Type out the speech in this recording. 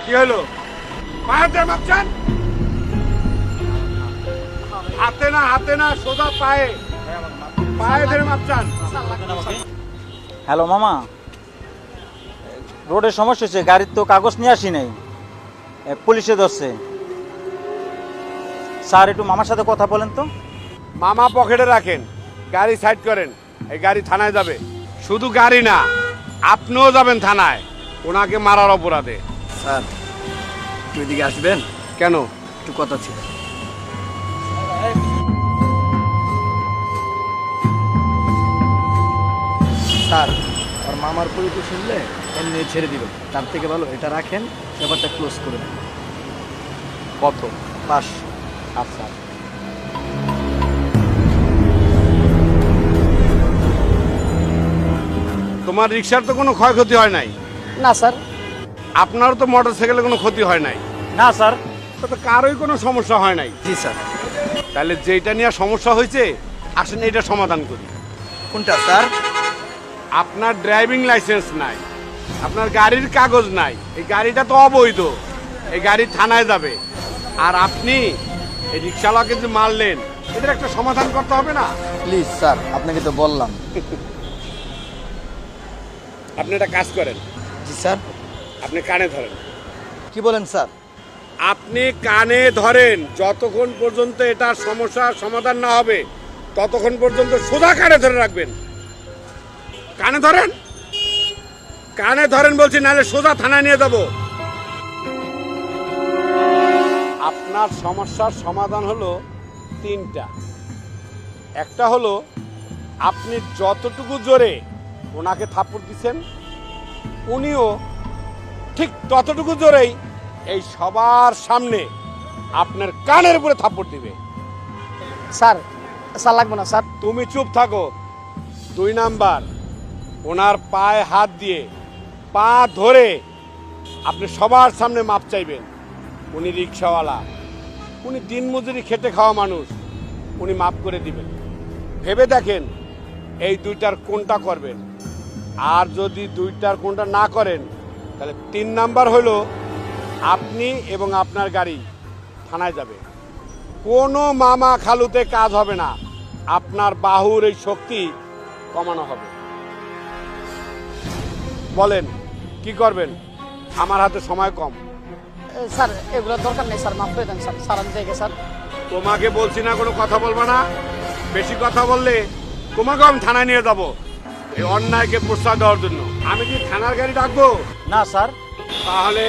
কি হলো? পায়ে ধরে মাপ চান? হাতে না সোজা পায়ে ধরে মাপ চান। হ্যালো মামা, রোডের সমস্যা হচ্ছে, গাড়ির তো কাগজ নিয়ে আসি নাই, পুলিশে ধরছে। স্যার একটু মামার সাথে কথা বলেন তো। মামা পকেটে রাখেন, গাড়ি সাইড করেন, এই গাড়ি থানায় যাবে। শুধু গাড়ি না, আপনিও যাবেন থানায় ওনাকে মারার অপরাধে। স্যার তুই এদিকে আসবেন? কেন? একটু কথা ছিল। স্যার আর মামার পরিচয় শুনলে এমনি ছেড়ে দিবেন, তার থেকে ভালো এটা রাখেন, ব্যাপারটা ক্লোজ করে দেন। কত? 500। আচ্ছা, তোমার রিক্সার তো কোনো ক্ষয়ক্ষতি হয় নাই? না স্যার। আপনারও তো মোটরসাইকেলে কোনো ক্ষতি হয় নাই? না স্যার। তো কারোই কোনো সমস্যা হয় নাই? জি স্যার। তাহলে যেটা নিয়ে সমস্যা হয়েছে, আসেন এটা সমাধান করি। কোনটা স্যার? আপনার ড্রাইভিং লাইসেন্স নাই, আপনার গাড়ির কাগজ নাই, এই গাড়িটা তো অবৈধ, এই গাড়ি থানায় যাবে। আর আপনি এই রিক্সাওয়ালাকে যে মারলেন, এটার একটা সমাধান করতে হবে না? প্লিজ স্যার, আপনাকে তো বললাম। আপনি একটা কাজ করেন, জি স্যার। আপনি কানে ধরেন। কি বলেন স্যার? আপনি কানে ধরেন, যতক্ষণ পর্যন্ত এটার সমস্যার সমাধান না হবে ততক্ষণ পর্যন্ত সোজা কানে ধরে রাখবেন। কানে ধরেন, কানে ধরেন বলছি, নাহলে সোজা থানায় নিয়ে যাব। আপনার সমস্যার সমাধান হলো 3টা। একটা হলো আপনি যতটুকু জোরে ওনাকে থাপ্পড় দিচ্ছেন, উনিও ঠিক ততটুকু জোরেই এই সবার সামনে আপনার কানের উপরে থাপ্পড় দিবে। স্যার স্যার লাগবে না স্যার। তুমি চুপ থাকো। 2 নাম্বার, ওনার পায়ে হাত দিয়ে পা ধরে আপনি সবার সামনে মাপ চাইবেন। উনি রিক্সাওয়ালা, উনি দিনমজুরি খেটে খাওয়া মানুষ, উনি মাপ করে দিবেন। ভেবে দেখেন এই 2টার কোনটা করবেন। আর যদি 2টার কোনটা না করেন, তাহলে 3 নাম্বার হলো আপনি এবং আপনার গাড়ি থানায় যাবে। কোনো মামা খালুতে কাজ হবে না, আপনার বাহুর এই শক্তি কমানো হবে। বলেন কি করবেন? আমার হাতে সময় কম। স্যার এগুলো দরকার নেই স্যার, মাফ করে দেন স্যার। স্যার আমি দেখে স্যার। তোমাকে বলছি না কোনো কথা বলবো না, বেশি কথা বললে তোমাকেও আমি থানায় নিয়ে যাব এই অন্যায়কে প্রশ্রয় দেওয়ার জন্য। আমি কি থানার গাড়ি ডাকবো? না স্যার। তাহলে